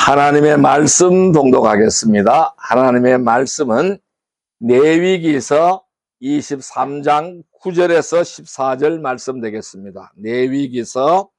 하나님의 말씀 봉독하겠습니다. 하나님의 말씀은 레위기서 23장 9절에서 14절 말씀 되겠습니다. 레위기서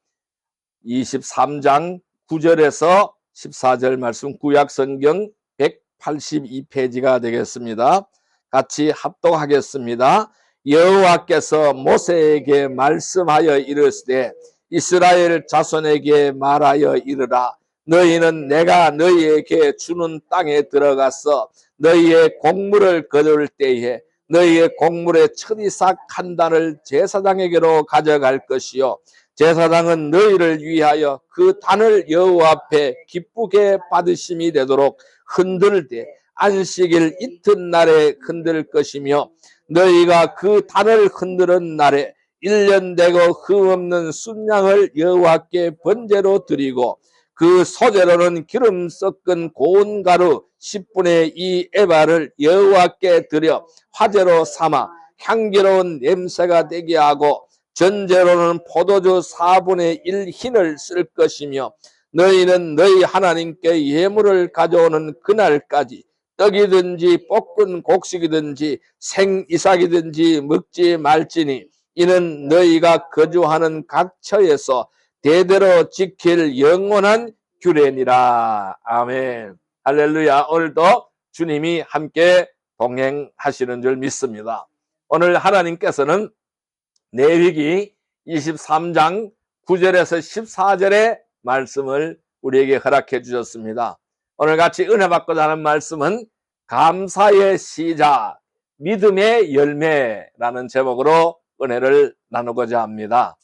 23장 9절에서 14절 말씀, 구약성경 182페이지가 되겠습니다. 같이 합독하겠습니다. 여호와께서 모세에게 말씀하여 이르시되 이스라엘 자손에게 말하여 이르라. 너희는 내가 너희에게 주는 땅에 들어가서 너희의 곡물을 거둘 때에 너희의 곡물의 첫 이삭 한 단을 제사장에게로 가져갈 것이요 제사장은 너희를 위하여 그 단을 여호와 앞에 기쁘게 받으심이 되도록 흔들되 안식일 이튿날에 흔들 것이며 너희가 그 단을 흔드는 날에 1년 되고 흠없는 순양을 여호와께 번제로 드리고 그 소재로는 기름 섞은 고운 가루 10분의 2 에바를 여호와께 드려 화제로 삼아 향기로운 냄새가 되게 하고 전제로는 포도주 4분의 1 흰을 쓸 것이며 너희는 너희 하나님께 예물을 가져오는 그날까지 떡이든지 볶은 곡식이든지 생이삭이든지 먹지 말지니 이는 너희가 거주하는 각 처에서 대대로 지킬 영원한 규례니라. 아멘. 할렐루야. 오늘도 주님이 함께 동행하시는 줄 믿습니다. 오늘 하나님께서는 레위기 23장 9절에서 14절의 말씀을 우리에게 허락해 주셨습니다. 오늘 같이 은혜 받고자 하는 말씀은 감사의 시작, 믿음의 열매라는 제목으로 은혜를 나누고자 합니다.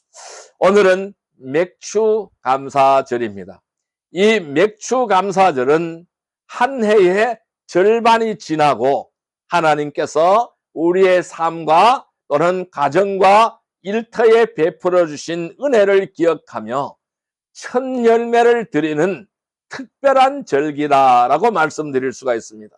오늘은 맥주 감사절입니다. 이 맥주 감사절은 한 해의 절반이 지나고 하나님께서 우리의 삶과 또는 가정과 일터에 베풀어 주신 은혜를 기억하며 첫 열매를 드리는 특별한 절기다라고 말씀드릴 수가 있습니다.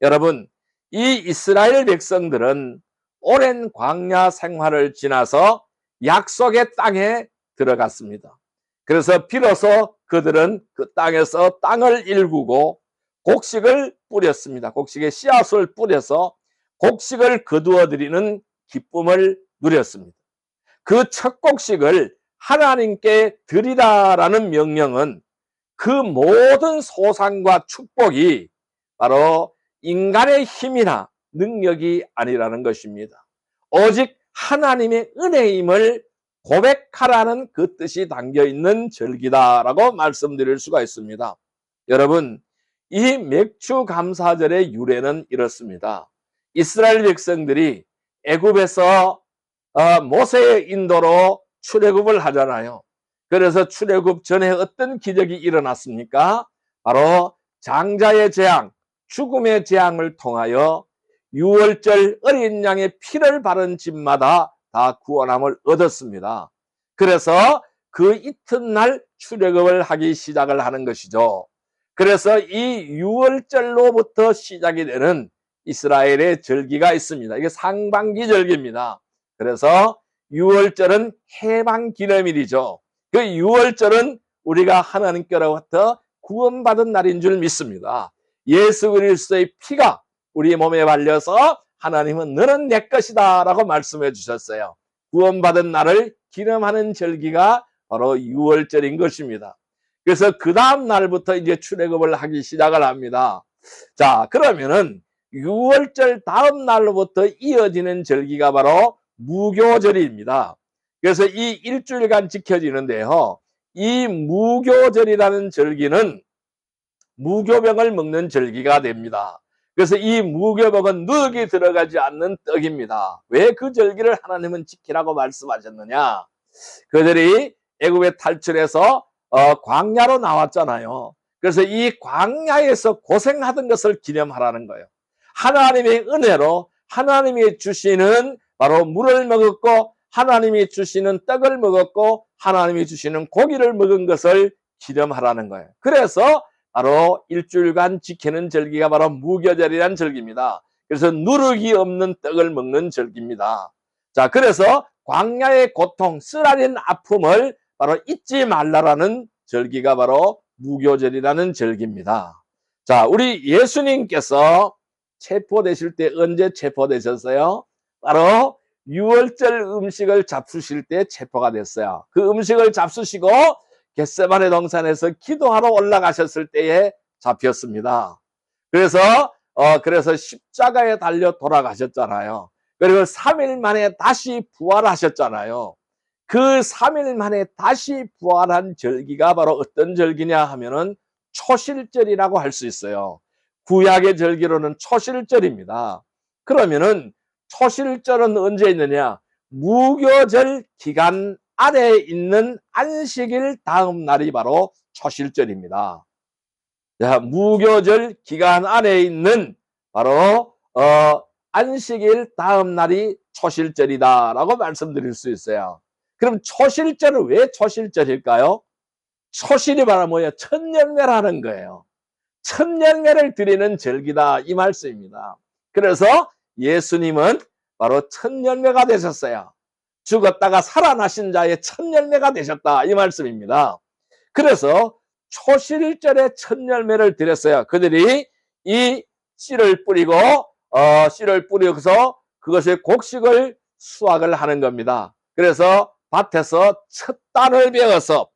여러분, 이 이스라엘 백성들은 오랜 광야 생활을 지나서 약속의 땅에 들어갔습니다. 그래서 비로소 그들은 그 땅에서 땅을 일구고 곡식을 뿌렸습니다. 곡식의 씨앗을 뿌려서 곡식을 거두어 드리는 기쁨을 누렸습니다. 그 첫 곡식을 하나님께 드리라라는 명령은 그 모든 소상과 축복이 바로 인간의 힘이나 능력이 아니라는 것입니다. 오직 하나님의 은혜임을 고백하라는 그 뜻이 담겨있는 절기다라고 말씀드릴 수가 있습니다. 여러분, 이 맥주 감사절의 유래는 이렇습니다. 이스라엘 백성들이 애굽에서 모세의 인도로 출애굽을 하잖아요. 그래서 출애굽 전에 어떤 기적이 일어났습니까? 바로 장자의 재앙, 죽음의 재앙을 통하여 유월절 어린 양의 피를 바른 집마다 다 구원함을 얻었습니다. 그래서 그 이튿날 출애굽을 하기 시작을 하는 것이죠. 그래서 이 유월절로부터 시작이 되는 이스라엘의 절기가 있습니다. 이게 상반기 절기입니다. 그래서 유월절은 해방기념일이죠. 그 유월절은 우리가 하나님께로부터 구원받은 날인 줄 믿습니다. 예수 그리스도의 피가 우리 몸에 발려서 하나님은 너는 내 것이다 라고 말씀해 주셨어요. 구원받은 날을 기념하는 절기가 바로 유월절인 것입니다. 그래서 그 다음 날부터 이제 출애굽을 하기 시작을 합니다. 자, 그러면은 유월절 다음 날로부터 이어지는 절기가 바로 무교절입니다. 그래서 이 일주일간 지켜지는데요. 이 무교절이라는 절기는 무교병을 먹는 절기가 됩니다. 그래서 이 무교병은 누룩이 들어가지 않는 떡입니다. 왜 그 절기를 하나님은 지키라고 말씀하셨느냐? 그들이 애굽에 탈출해서 광야로 나왔잖아요. 그래서 이 광야에서 고생하던 것을 기념하라는 거예요. 하나님의 은혜로 하나님이 주시는 바로 물을 먹었고 하나님이 주시는 떡을 먹었고 하나님이 주시는 고기를 먹은 것을 기념하라는 거예요. 그래서 바로 일주일간 지키는 절기가 바로 무교절이라는 절기입니다. 그래서 누룩이 없는 떡을 먹는 절기입니다. 자, 그래서 광야의 고통, 쓰라린 아픔을 바로 잊지 말라라는 절기가 바로 무교절이라는 절기입니다. 자, 우리 예수님께서 체포되실 때 언제 체포되셨어요? 바로 유월절 음식을 잡수실 때 체포가 됐어요. 그 음식을 잡수시고 겟세마네 동산에서 기도하러 올라가셨을 때에 잡혔습니다. 그래서 십자가에 달려 돌아가셨잖아요. 그리고 3일 만에 다시 부활하셨잖아요. 그 3일 만에 다시 부활한 절기가 바로 어떤 절기냐 하면은 초실절이라고 할 수 있어요. 구약의 절기로는 초실절입니다. 그러면은 초실절은 언제 있느냐? 무교절 기간 안에 있는 안식일 다음 날이 바로 초실절입니다. 자, 무교절 기간 안에 있는 바로 안식일 다음 날이 초실절이다라고 말씀드릴 수 있어요. 그럼 초실절은 왜 초실절일까요? 초실이 바로 뭐예요? 첫 열매라는 거예요. 첫 열매를 드리는 절기다 이 말씀입니다. 그래서 예수님은 바로 첫 열매가 되셨어요. 죽었다가 살아나신 자의 첫 열매가 되셨다 이 말씀입니다. 그래서 초실절에 첫 열매를 드렸어요. 그들이 이 씨를 뿌려서 그것의 곡식을 수확을 하는 겁니다. 그래서 밭에서 첫 단을 베어서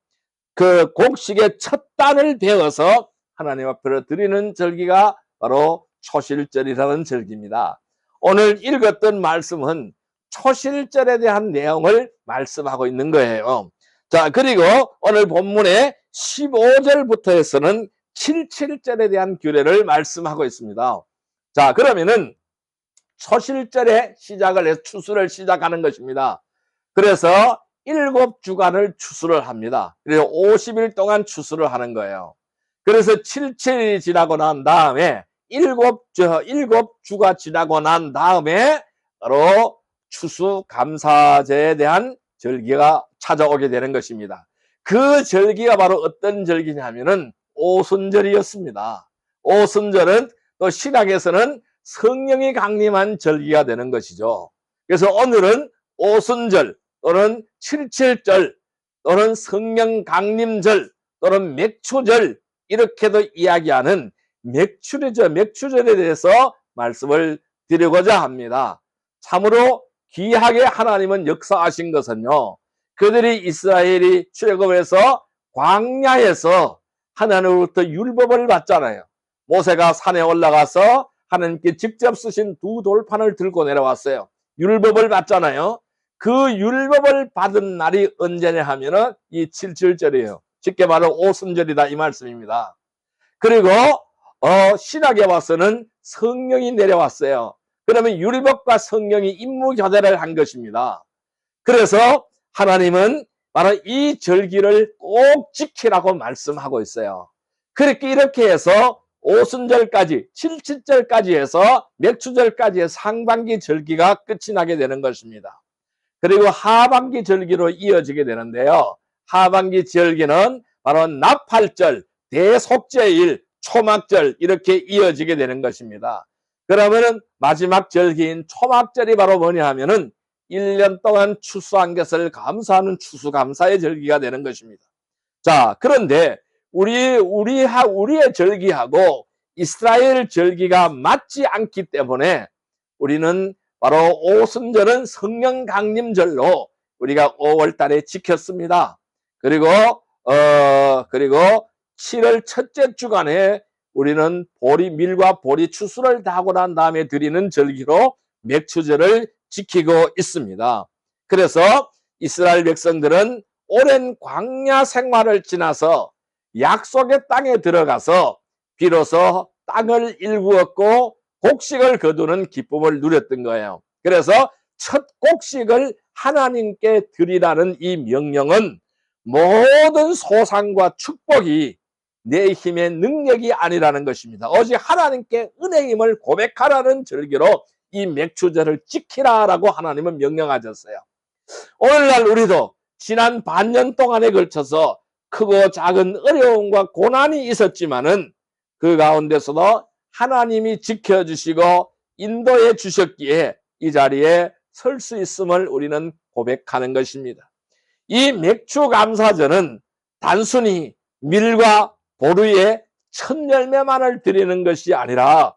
그 곡식의 첫 단을 베어서 하나님 앞으로 드리는 절기가 바로 초실절이라는 절기입니다. 오늘 읽었던 말씀은 초실절에 대한 내용을 말씀하고 있는 거예요. 자, 그리고 오늘 본문의 15절부터 해서는 77절에 대한 규례를 말씀하고 있습니다. 자, 그러면은 초실절에 시작을 해서 추수를 시작하는 것입니다. 그래서 7주간을 추수를 합니다. 그래서 50일 동안 추수를 하는 거예요. 그래서 7일이 지나고 난 다음에 7주가 지나고 난 다음에 바로 추수감사제에 대한 절기가 찾아오게 되는 것입니다. 그 절기가 바로 어떤 절기냐면은 오순절이었습니다. 오순절은 또 신약에서는 성령이 강림한 절기가 되는 것이죠. 그래서 오늘은 오순절 또는 칠칠절 또는 성령 강림절 또는 맥추절 이렇게도 이야기하는 맥추절에 대해서 말씀을 드리고자 합니다. 참으로 귀하게 하나님은 역사하신 것은요, 그들이 이스라엘이 출애굽해서 광야에서 하나님으로부터 율법을 받잖아요. 모세가 산에 올라가서 하나님께 직접 쓰신 2돌판을 들고 내려왔어요. 율법을 받잖아요. 그 율법을 받은 날이 언제냐 하면은 이 77절이에요. 쉽게 말하면 오순절이다 이 말씀입니다. 그리고 신약에 와서는 성령이 내려왔어요. 그러면 율법과 성령이 임무교대를 한 것입니다. 그래서 하나님은 바로 이 절기를 꼭 지키라고 말씀하고 있어요. 이렇게 해서 오순절까지 77절까지 해서 맥추절까지의 상반기 절기가 끝이 나게 되는 것입니다. 그리고 하반기 절기로 이어지게 되는데요. 하반기 절기는 바로 나팔절, 대속죄일, 초막절 이렇게 이어지게 되는 것입니다. 그러면은 마지막 절기인 초막절이 바로 뭐냐 하면은 1년 동안 추수한 것을 감사하는 추수감사의 절기가 되는 것입니다. 자, 그런데 우리의 절기하고 이스라엘 절기가 맞지 않기 때문에 우리는 바로 오순절은 성령 강림절로 우리가 5월 달에 지켰습니다. 그리고 7월 첫째 주간에 우리는 밀과 보리 추수를 다 하고 난 다음에 드리는 절기로 맥추절을 지키고 있습니다. 그래서 이스라엘 백성들은 오랜 광야 생활을 지나서 약속의 땅에 들어가서 비로소 땅을 일구었고 곡식을 거두는 기쁨을 누렸던 거예요. 그래서 첫 곡식을 하나님께 드리라는 이 명령은 모든 소상과 축복이 내 힘의 능력이 아니라는 것입니다. 오직 하나님께 은혜임을 고백하라는 절기로 이 맥추절을 지키라라고 하나님은 명령하셨어요. 오늘날 우리도 지난 반년 동안에 걸쳐서 크고 작은 어려움과 고난이 있었지만은 그 가운데서도 하나님이 지켜주시고 인도해 주셨기에 이 자리에 설 수 있음을 우리는 고백하는 것입니다. 이 맥추감사절은 단순히 밀과 보루의 첫 열매만을 드리는 것이 아니라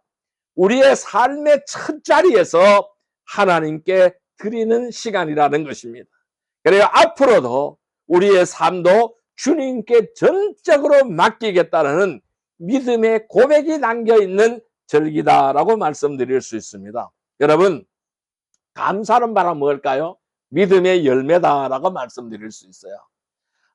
우리의 삶의 첫 자리에서 하나님께 드리는 시간이라는 것입니다. 그래요. 앞으로도 우리의 삶도 주님께 전적으로 맡기겠다는 믿음의 고백이 담겨있는 절기다라고 말씀드릴 수 있습니다. 여러분, 감사는 바로 뭘까요? 믿음의 열매다라고 말씀드릴 수 있어요.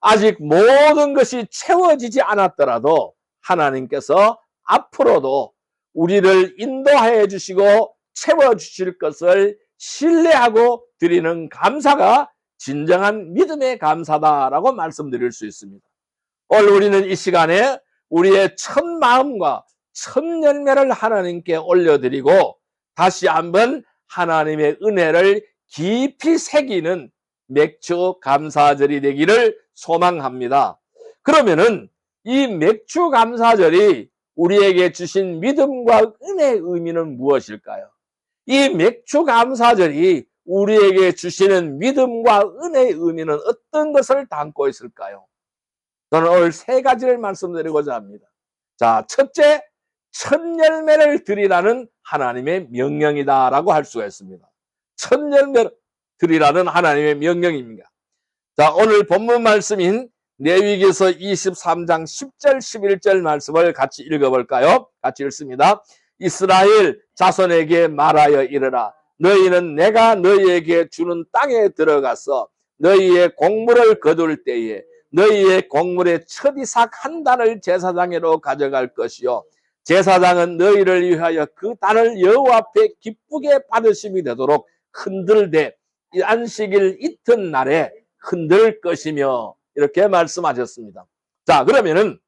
아직 모든 것이 채워지지 않았더라도 하나님께서 앞으로도 우리를 인도하여 주시고 채워주실 것을 신뢰하고 드리는 감사가 진정한 믿음의 감사다라고 말씀드릴 수 있습니다. 오늘 우리는 이 시간에 우리의 첫 마음과 첫 열매를 하나님께 올려드리고 다시 한번 하나님의 은혜를 깊이 새기는 맥주 감사절이 되기를 소망합니다. 그러면은 이 맥주 감사절이 우리에게 주신 믿음과 은혜의 의미는 무엇일까요? 이 맥주 감사절이 우리에게 주시는 믿음과 은혜의 의미는 어떤 것을 담고 있을까요? 저는 오늘 세 가지를 말씀드리고자 합니다. 자, 첫째, 첫 열매를 드리라는 하나님의 명령이다라고 할 수가 있습니다. 첫 열매를 드리라는 하나님의 명령입니다. 자, 오늘 본문 말씀인 레위기서 23장 10절 11절 말씀을 같이 읽어볼까요? 같이 읽습니다. 이스라엘 자손에게 말하여 이르라. 너희는 내가 너희에게 주는 땅에 들어가서 너희의 곡물을 거둘 때에 너희의 곡물의 첫 이삭 한 단을 제사장으로 가져갈 것이요 제사장은 너희를 위하여 그 단을 여호와 앞에 기쁘게 받으심이 되도록 흔들되 안식일 이튿날에 흔들 것이며 이렇게 말씀하셨습니다. 자, 그러면은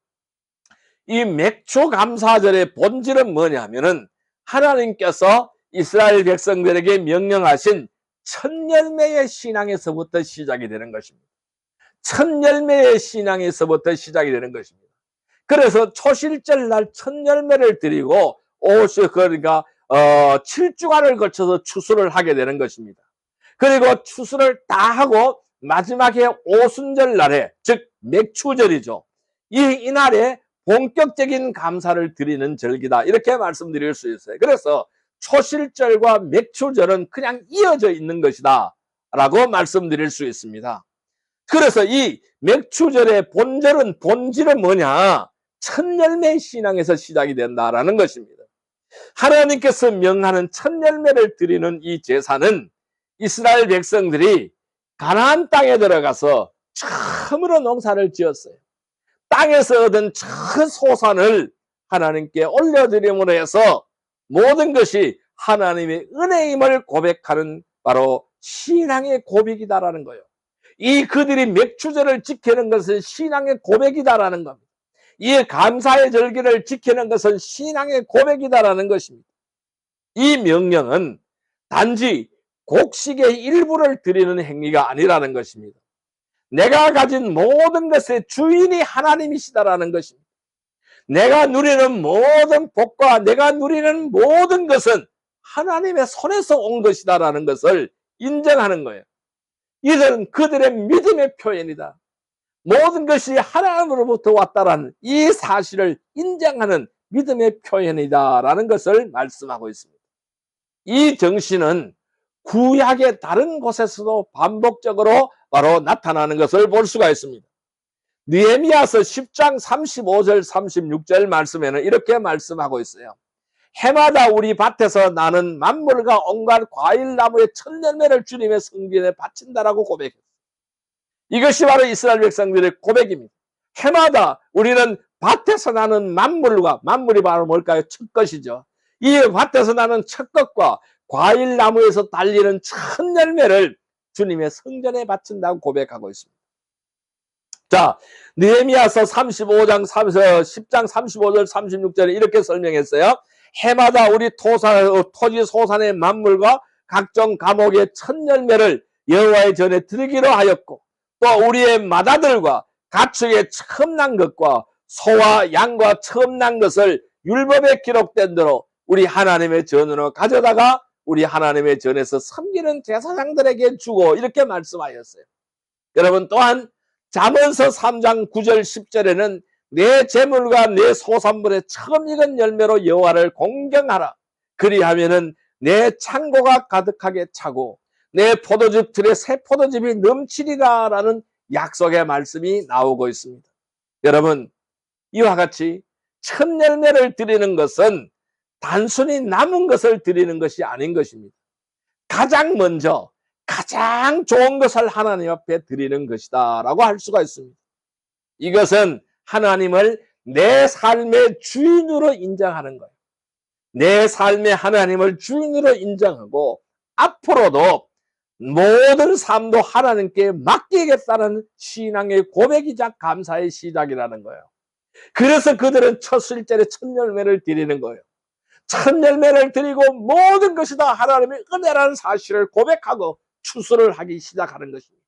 이 맥주 감사절의 본질은 뭐냐면은 하나님께서 이스라엘 백성들에게 명령하신 첫 열매의 신앙에서부터 시작이 되는 것입니다. 첫 열매의 신앙에서부터 시작이 되는 것입니다. 그래서 초실절 날 첫 열매를 드리고 그러니까 7주간을 거쳐서 추수를 하게 되는 것입니다. 그리고 추수를 다 하고 마지막에 오순절 날에, 즉 맥추절이죠. 이날에 본격적인 감사를 드리는 절기다 이렇게 말씀드릴 수 있어요. 그래서 초실절과 맥추절은 그냥 이어져 있는 것이다 라고 말씀드릴 수 있습니다. 그래서 이 맥추절의 본질은 뭐냐? 첫 열매 신앙에서 시작이 된다라는 것입니다. 하나님께서 명하는 첫 열매를 드리는 이 제사는 이스라엘 백성들이 가나안 땅에 들어가서 처음으로 농사를 지었어요. 땅에서 얻은 첫 소산을 하나님께 올려드림으로 해서 모든 것이 하나님의 은혜임을 고백하는 바로 신앙의 고백이다라는 거예요. 이 그들이 맥추절을 지키는 것은 신앙의 고백이다라는 겁니다. 이 감사의 절기를 지키는 것은 신앙의 고백이다라는 것입니다. 이 명령은 단지 곡식의 일부를 드리는 행위가 아니라는 것입니다. 내가 가진 모든 것의 주인이 하나님이시다라는 것입니다. 내가 누리는 모든 복과 내가 누리는 모든 것은 하나님의 손에서 온 것이다라는 것을 인정하는 거예요. 이들은 그들의 믿음의 표현이다. 모든 것이 하나님으로부터 왔다라는 이 사실을 인정하는 믿음의 표현이다라는 것을 말씀하고 있습니다. 이 정신은 구약의 다른 곳에서도 반복적으로 바로 나타나는 것을 볼 수가 있습니다. 느헤미야서 10장 35절 36절 말씀에는 이렇게 말씀하고 있어요. 해마다 우리 밭에서 나는 만물과 온갖 과일나무의 첫 열매를 주님의 성전에 바친다라고 고백했어요. 이것이 바로 이스라엘 백성들의 고백입니다. 해마다 우리는 밭에서 나는 만물이 바로 뭘까요? 첫 것이죠. 이 밭에서 나는 첫 것과 과일나무에서 달리는 첫 열매를 주님의 성전에 바친다고 고백하고 있습니다. 자, 느헤미야서 10장 35절 36절에 이렇게 설명했어요. 해마다 우리 토지 소산의 만물과 각종 과목의 첫 열매를 여호와의 전에 드리기로 하였고 또 우리의 맏아들과 가축의 처음 난 것과 소와 양과 처음 난 것을 율법에 기록된 대로 우리 하나님의 전으로 가져다가 우리 하나님의 전에서 섬기는 제사장들에게 주고 이렇게 말씀하였어요. 여러분 또한 잠언서 3장 9절 10절에는 내 재물과 내 소산물의 처음 익은 열매로 여호와를 공경하라. 그리하면은 내 창고가 가득하게 차고 내 포도즙 틀에 새 포도즙이 넘치리라 라는 약속의 말씀이 나오고 있습니다. 여러분, 이와 같이 첫 열매를 드리는 것은 단순히 남은 것을 드리는 것이 아닌 것입니다. 가장 먼저 가장 좋은 것을 하나님 앞에 드리는 것이다 라고 할 수가 있습니다. 이것은 하나님을 내 삶의 주인으로 인정하는 거예요. 내 삶의 하나님을 주인으로 인정하고 앞으로도 모든 삶도 하나님께 맡기겠다는 신앙의 고백이자 감사의 시작이라는 거예요. 그래서 그들은 첫 실절에 첫 열매를 드리는 거예요. 첫 열매를 드리고 모든 것이 다 하나님의 은혜라는 사실을 고백하고 추수를 하기 시작하는 것입니다.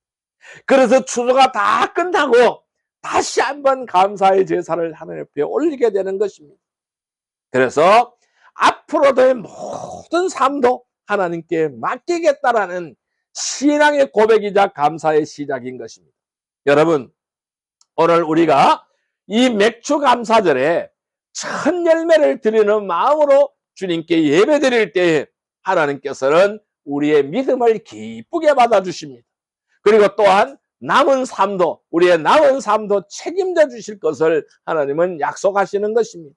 그래서 추수가 다 끝나고 다시 한번 감사의 제사를 하나님 앞에 올리게 되는 것입니다. 그래서 앞으로도의 모든 삶도 하나님께 맡기겠다라는 신앙의 고백이자 감사의 시작인 것입니다. 여러분, 오늘 우리가 이 맥주 감사절에 첫 열매를 드리는 마음으로 주님께 예배 드릴 때에 하나님께서는 우리의 믿음을 기쁘게 받아주십니다. 그리고 또한 남은 삶도, 우리의 남은 삶도 책임져 주실 것을 하나님은 약속하시는 것입니다.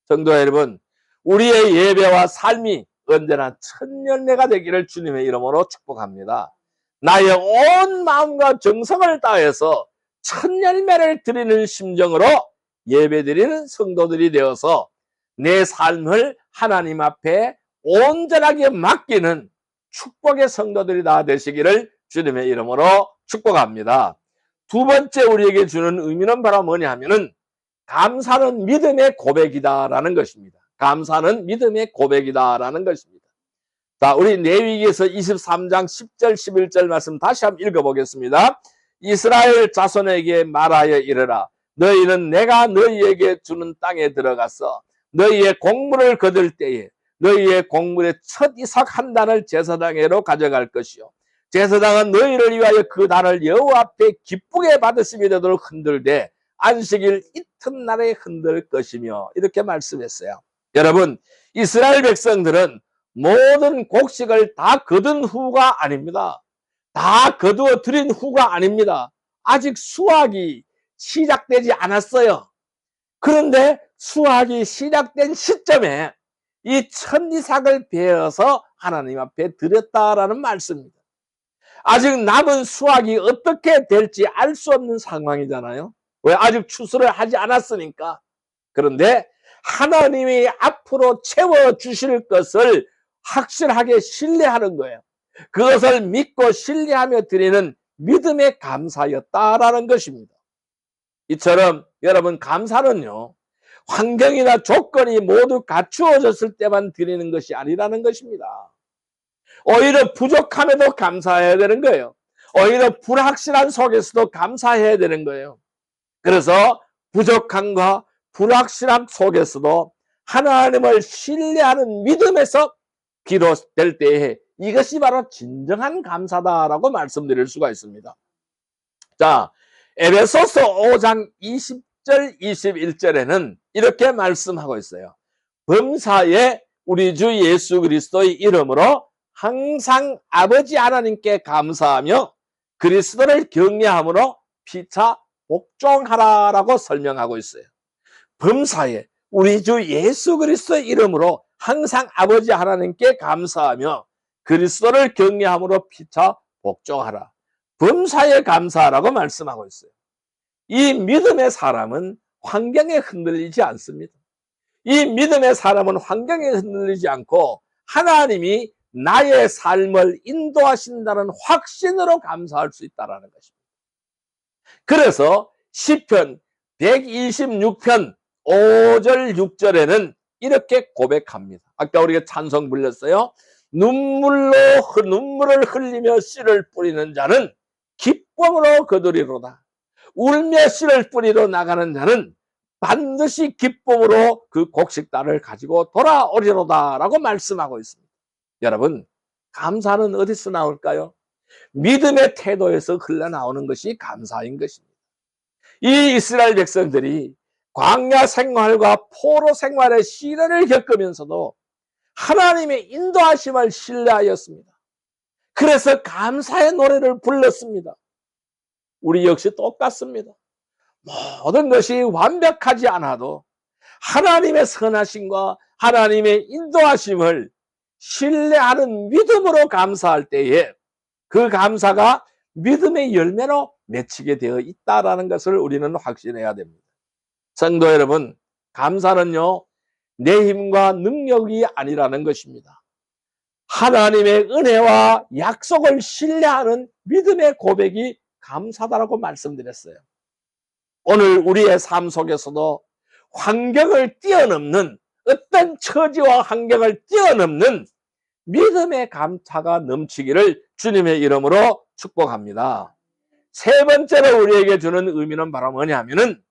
성도 여러분, 우리의 예배와 삶이 언제나 첫 열매가 되기를 주님의 이름으로 축복합니다. 나의 온 마음과 정성을 다해서 첫 열매를 드리는 심정으로 예배 드리는 성도들이 되어서 내 삶을 하나님 앞에 온전하게 맡기는 축복의 성도들이 다 되시기를 주님의 이름으로 축복합니다. 두 번째 우리에게 주는 의미는 바로 뭐냐 하면은 감사는 믿음의 고백이다라는 것입니다. 감사는 믿음의 고백이다라는 것입니다. 자, 우리 레위기에서 23장 10절 11절 말씀 다시 한번 읽어보겠습니다. 이스라엘 자손에게 말하여 이르라. 너희는 내가 너희에게 주는 땅에 들어가서 너희의 곡물을 거둘 때에 너희의 곡물의 첫 이삭 한 단을 제사장에로 가져갈 것이요. 제사장은 너희를 위하여 그 단을 여호와 앞에 기쁘게 받으심이 되도록 흔들되 안식일 이튿날에 흔들 것이며 이렇게 말씀했어요. 여러분, 이스라엘 백성들은 모든 곡식을 다 거둔 후가 아닙니다. 다 거두어 드린 후가 아닙니다. 아직 수확이 시작되지 않았어요. 그런데 수확이 시작된 시점에 이 첫 이삭을 베어서 하나님 앞에 드렸다라는 말씀입니다. 아직 남은 수확이 어떻게 될지 알 수 없는 상황이잖아요. 왜? 아직 추수를 하지 않았으니까. 그런데 하나님이 앞으로 채워주실 것을 확실하게 신뢰하는 거예요. 그것을 믿고 신뢰하며 드리는 믿음의 감사였다라는 것입니다. 이처럼 여러분, 감사는요, 환경이나 조건이 모두 갖추어졌을 때만 드리는 것이 아니라는 것입니다. 오히려 부족함에도 감사해야 되는 거예요. 오히려 불확실한 속에서도 감사해야 되는 거예요. 그래서 부족함과 불확실함 속에서도 하나님을 신뢰하는 믿음에서 비롯될 때에 이것이 바로 진정한 감사다라고 말씀드릴 수가 있습니다. 자, 에베소서 5장 20절 21절에는 이렇게 말씀하고 있어요. 범사에 우리 주 예수 그리스도의 이름으로 항상 아버지 하나님께 감사하며 그리스도를 경외함으로 피차 복종하라라고 설명하고 있어요. 범사에 우리 주 예수 그리스도의 이름으로 항상 아버지 하나님께 감사하며 그리스도를 경외함으로 피차 복종하라. 범사에 감사하라고 말씀하고 있어요. 이 믿음의 사람은 환경에 흔들리지 않습니다. 이 믿음의 사람은 환경에 흔들리지 않고 하나님이 나의 삶을 인도하신다는 확신으로 감사할 수 있다는 것입니다. 그래서 시편 126편 5절 6절에는 이렇게 고백합니다. 아까 우리가 찬송 불렸어요. 눈물을 흘리며 씨를 뿌리는 자는 기쁨으로 거두리로다. 울며 씨를 뿌리러 나가는 자는 반드시 기쁨으로 그 곡식단을 가지고 돌아오리로다 라고 말씀하고 있습니다. 여러분, 감사는 어디서 나올까요? 믿음의 태도에서 흘러나오는 것이 감사인 것입니다. 이 이스라엘 백성들이 광야 생활과 포로 생활의 시련을 겪으면서도 하나님의 인도하심을 신뢰하였습니다. 그래서 감사의 노래를 불렀습니다. 우리 역시 똑같습니다. 모든 것이 완벽하지 않아도 하나님의 선하심과 하나님의 인도하심을 신뢰하는 믿음으로 감사할 때에 그 감사가 믿음의 열매로 맺히게 되어 있다는 것을 우리는 확신해야 됩니다. 성도 여러분, 감사는요, 내 힘과 능력이 아니라는 것입니다. 하나님의 은혜와 약속을 신뢰하는 믿음의 고백이 감사다라고 말씀드렸어요. 오늘 우리의 삶 속에서도 환경을 뛰어넘는, 어떤 처지와 환경을 뛰어넘는 믿음의 감사가 넘치기를 주님의 이름으로 축복합니다. 세 번째로 우리에게 주는 의미는 바로 뭐냐면은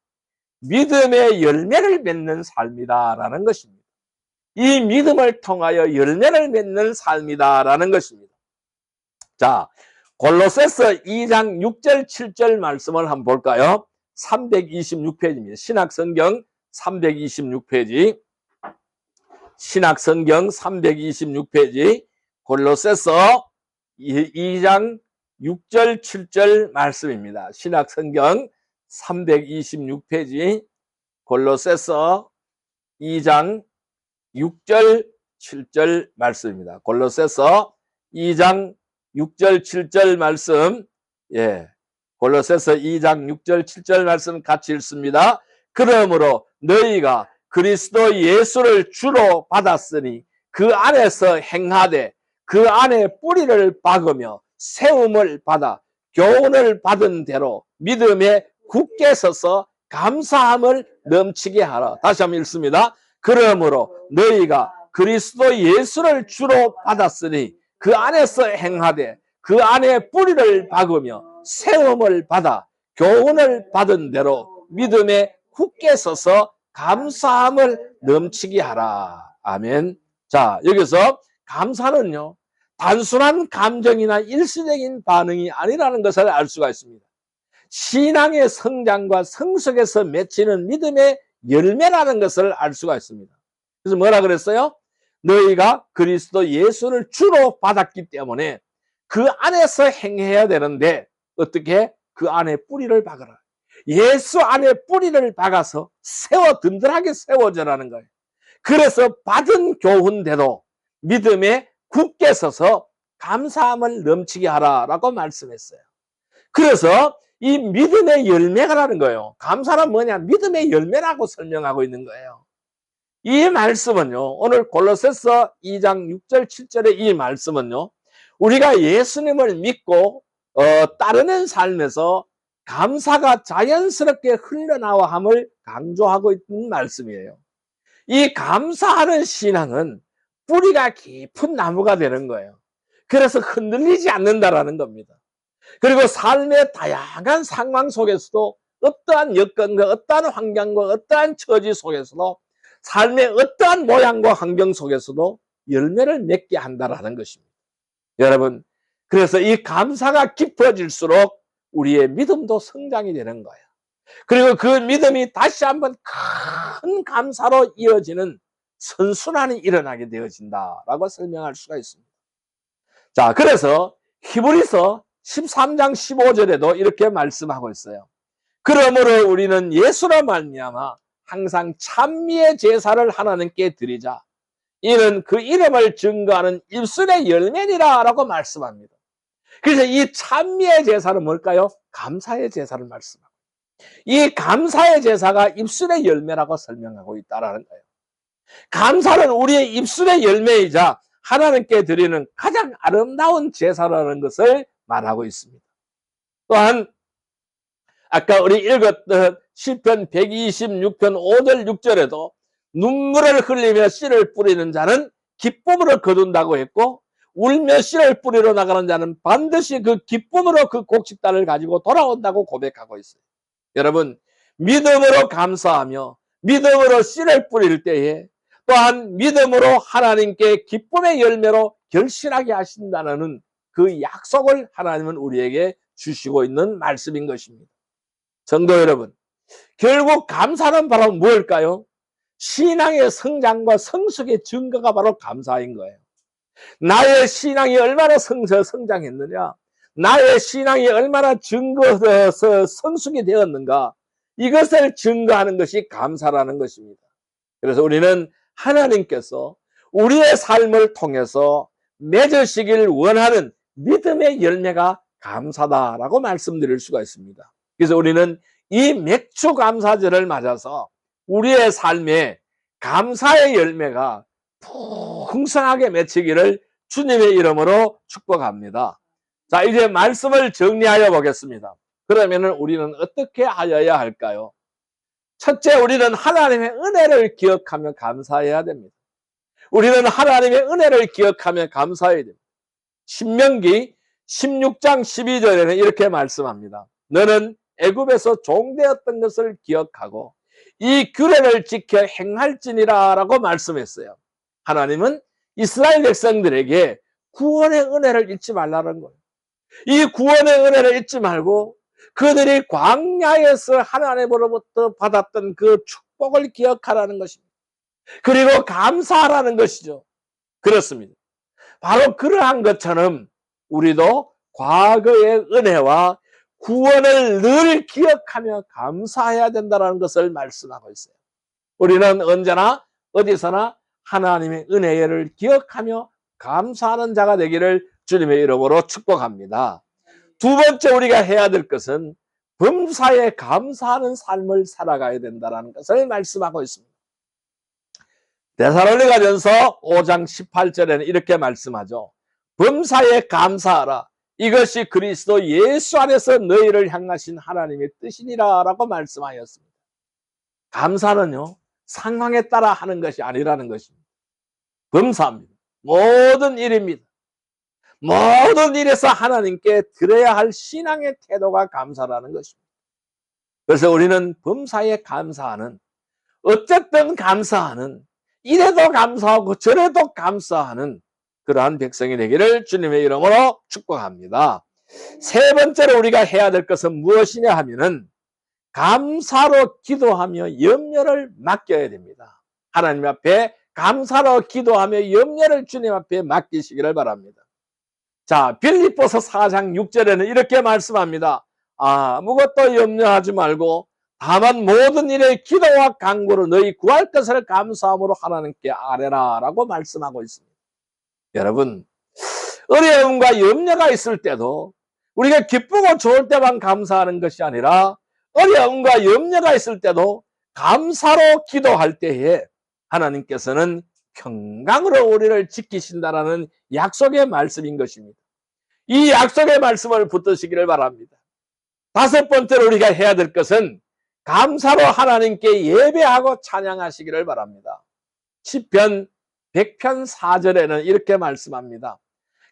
믿음의 열매를 맺는 삶이다라는 것입니다. 이 믿음을 통하여 열매를 맺는 삶이다라는 것입니다. 자, 골로새서 2장 6절 7절 말씀을 한번 볼까요? 326페이지입니다. 신약성경 326페이지. 신약성경 326페이지. 골로새서 2장 6절 7절 말씀입니다. 신약성경 326페이지. 골로새서 2장 6절 7절 말씀입니다. 골로새서 2장 6절 7절 말씀, 골로새서 2장 6절 7절 말씀 같이 읽습니다. 그러므로 너희가 그리스도 예수를 주로 받았으니 그 안에서 행하되 그 안에 뿌리를 박으며 세움을 받아 교훈을 받은 대로 믿음에 굳게 서서 감사함을 넘치게 하라. 다시 한번 읽습니다. 그러므로 너희가 그리스도 예수를 주로 받았으니 그 안에서 행하되 그 안에 뿌리를 박으며 세움을 받아 교훈을 받은 대로 믿음에 굳게 서서 감사함을 넘치게 하라. 아멘. 자, 여기서 감사는요, 단순한 감정이나 일시적인 반응이 아니라는 것을 알 수가 있습니다. 신앙의 성장과 성숙에서 맺히는 믿음의 열매라는 것을 알 수가 있습니다. 그래서 뭐라 그랬어요? 너희가 그리스도 예수를 주로 받았기 때문에 그 안에서 행해야 되는데 어떻게? 그 안에 뿌리를 박아라. 예수 안에 뿌리를 박아서 든든하게 세워져라는 거예요. 그래서 받은 교훈대로 믿음에 굳게 서서 감사함을 넘치게 하라라고 말씀했어요. 그래서 이 믿음의 열매가라는 거예요. 감사는 뭐냐? 믿음의 열매라고 설명하고 있는 거예요. 이 말씀은요, 오늘 골로새서 2장 6절 7절의 이 말씀은요, 우리가 예수님을 믿고 따르는 삶에서 감사가 자연스럽게 흘러나와 함을 강조하고 있는 말씀이에요. 이 감사하는 신앙은 뿌리가 깊은 나무가 되는 거예요. 그래서 흔들리지 않는다라는 겁니다. 그리고 삶의 다양한 상황 속에서도 어떠한 여건과 어떠한 환경과 어떠한 처지 속에서도 삶의 어떠한 모양과 환경 속에서도 열매를 맺게 한다라는 것입니다. 여러분, 그래서 이 감사가 깊어질수록 우리의 믿음도 성장이 되는 거예요. 그리고 그 믿음이 다시 한번 큰 감사로 이어지는 선순환이 일어나게 되어진다라고 설명할 수가 있습니다. 자, 그래서 히브리서 13장 15절에도 이렇게 말씀하고 있어요. 그러므로 우리는 예수로 말미암아 항상 찬미의 제사를 하나님께 드리자. 이는 그 이름을 증거하는 입술의 열매니라 라고 말씀합니다. 그래서 이 찬미의 제사는 뭘까요? 감사의 제사를 말씀합니다. 이 감사의 제사가 입술의 열매라고 설명하고 있다는 거예요. 감사는 우리의 입술의 열매이자 하나님께 드리는 가장 아름다운 제사라는 것을 말하고 있습니다. 또한 아까 우리 읽었던 시편 126편 5절 6절에도 눈물을 흘리며 씨를 뿌리는 자는 기쁨으로 거둔다고 했고, 울며 씨를 뿌리러 나가는 자는 반드시 그 기쁨으로 그 곡식단을 가지고 돌아온다고 고백하고 있어요. 여러분, 믿음으로 감사하며 믿음으로 씨를 뿌릴 때에 또한 믿음으로 하나님께 기쁨의 열매로 결실하게 하신다는 그 약속을 하나님은 우리에게 주시고 있는 말씀인 것입니다. 성도 여러분, 결국 감사는 바로 무엇일까요? 신앙의 성장과 성숙의 증거가 바로 감사인 거예요. 나의 신앙이 얼마나 성장했느냐, 나의 신앙이 얼마나 증거해서 성숙이 되었는가, 이것을 증거하는 것이 감사라는 것입니다. 그래서 우리는 하나님께서 우리의 삶을 통해서 맺으시길 원하는 믿음의 열매가 감사다라고 말씀드릴 수가 있습니다. 그래서 우리는 이 맥주 감사절을 맞아서 우리의 삶에 감사의 열매가 풍성하게 맺히기를 주님의 이름으로 축복합니다. 자, 이제 말씀을 정리하여 보겠습니다. 그러면 우리는 어떻게 하여야 할까요? 첫째, 우리는 하나님의 은혜를 기억하며 감사해야 됩니다. 우리는 하나님의 은혜를 기억하며 감사해야 됩니다. 신명기 16장 12절에는 이렇게 말씀합니다. 너는 애굽에서 종되었던 것을 기억하고 이 규례를 지켜 행할지니라 라고 말씀했어요. 하나님은 이스라엘 백성들에게 구원의 은혜를 잊지 말라는 거예요. 이 구원의 은혜를 잊지 말고 그들이 광야에서 하나님으로부터 받았던 그 축복을 기억하라는 것입니다. 그리고 감사하라는 것이죠. 그렇습니다. 바로 그러한 것처럼 우리도 과거의 은혜와 구원을 늘 기억하며 감사해야 된다는 것을 말씀하고 있어요. 우리는 언제나 어디서나 하나님의 은혜를 기억하며 감사하는 자가 되기를 주님의 이름으로 축복합니다. 두 번째 우리가 해야 될 것은 범사에 감사하는 삶을 살아가야 된다는 것을 말씀하고 있습니다. 데살로니가전서 5장 18절에는 이렇게 말씀하죠. 범사에 감사하라. 이것이 그리스도 예수 안에서 너희를 향하신 하나님의 뜻이니라 라고 말씀하였습니다. 감사는요, 상황에 따라 하는 것이 아니라는 것입니다. 범사입니다. 모든 일입니다. 모든 일에서 하나님께 드려야 할 신앙의 태도가 감사라는 것입니다. 그래서 우리는 범사에 감사하는, 어쨌든 감사하는, 이래도 감사하고 저래도 감사하는 그러한 백성이 되기를 주님의 이름으로 축복합니다. 세 번째로 우리가 해야 될 것은 무엇이냐 하면은 감사로 기도하며 염려를 맡겨야 됩니다. 하나님 앞에 감사로 기도하며 염려를 주님 앞에 맡기시기를 바랍니다. 자, 빌립보서 4장 6절에는 이렇게 말씀합니다. 아무것도 염려하지 말고 다만 모든 일에 기도와 간구로 너희 구할 것을 감사함으로 하나님께 아뢰라 라고 말씀하고 있습니다. 여러분, 어려움과 염려가 있을 때도 우리가 기쁘고 좋을 때만 감사하는 것이 아니라 어려움과 염려가 있을 때도 감사로 기도할 때에 하나님께서는 평강으로 우리를 지키신다라는 약속의 말씀인 것입니다. 이 약속의 말씀을 붙드시기를 바랍니다. 다섯 번째로 우리가 해야 될 것은 감사로 하나님께 예배하고 찬양하시기를 바랍니다. 시편 100편 4절에는 이렇게 말씀합니다.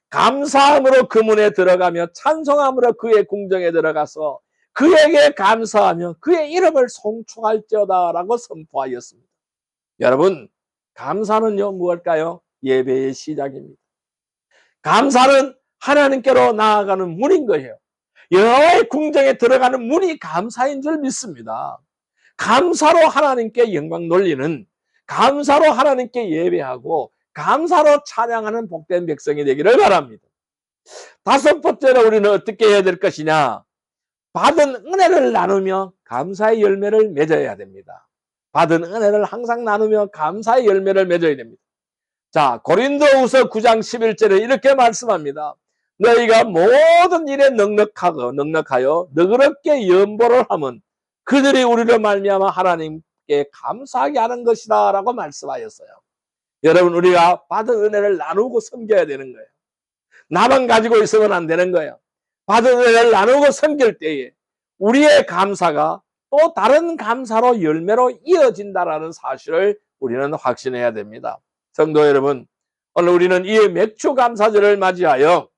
감사함으로 그 문에 들어가며 찬송함으로 그의 궁정에 들어가서 그에게 감사하며 그의 이름을 송축할지어다 라고 선포하였습니다. 여러분, 감사는요 무엇일까요? 예배의 시작입니다. 감사는 하나님께로 나아가는 문인 거예요. 여호와의 궁정에 들어가는 문이 감사인 줄 믿습니다. 감사로 하나님께 영광 돌리는, 감사로 하나님께 예배하고 감사로 찬양하는 복된 백성이 되기를 바랍니다. 다섯 번째로 우리는 어떻게 해야 될 것이냐? 받은 은혜를 나누며 감사의 열매를 맺어야 됩니다. 받은 은혜를 항상 나누며 감사의 열매를 맺어야 됩니다. 자, 고린도후서 9장 11절에 이렇게 말씀합니다. 너희가 모든 일에 넉넉하여 너그럽게 연보를 하면 그들이 우리로 말미암아 하나님께 감사하게 하는 것이다 라고 말씀하였어요. 여러분, 우리가 받은 은혜를 나누고 섬겨야 되는 거예요. 나만 가지고 있으면 안 되는 거예요. 받은 은혜를 나누고 섬길 때에 우리의 감사가 또 다른 감사로 열매로 이어진다라는 사실을 우리는 확신해야 됩니다. 성도 여러분, 오늘 우리는 이 맥주 감사절을 맞이하여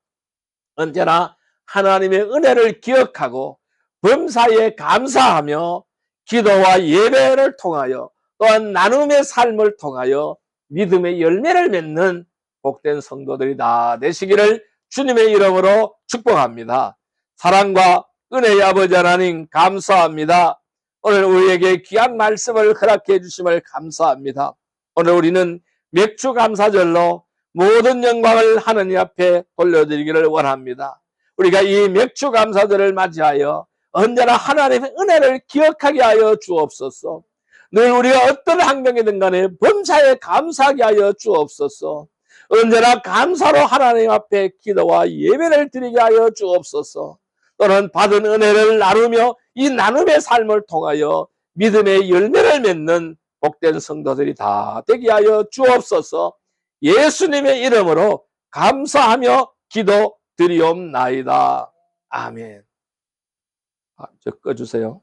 언제나 하나님의 은혜를 기억하고 범사에 감사하며 기도와 예배를 통하여 또한 나눔의 삶을 통하여 믿음의 열매를 맺는 복된 성도들이 다 되시기를 주님의 이름으로 축복합니다. 사랑과 은혜의 아버지 하나님 감사합니다. 오늘 우리에게 귀한 말씀을 허락해 주심을 감사합니다. 오늘 우리는 맥주 감사절로 모든 영광을 하느님 앞에 돌려드리기를 원합니다. 우리가 이 맥주 감사절을 맞이하여 언제나 하나님의 은혜를 기억하게 하여 주옵소서. 늘 우리가 어떤 환경이든 간에 범사에 감사하게 하여 주옵소서. 언제나 감사로 하나님 앞에 기도와 예배를 드리게 하여 주옵소서. 또는 받은 은혜를 나누며 이 나눔의 삶을 통하여 믿음의 열매를 맺는 복된 성도들이 다 되게 하여 주옵소서. 예수님의 이름으로 감사하며 기도 드리옵나이다. 아멘. 저 꺼주세요.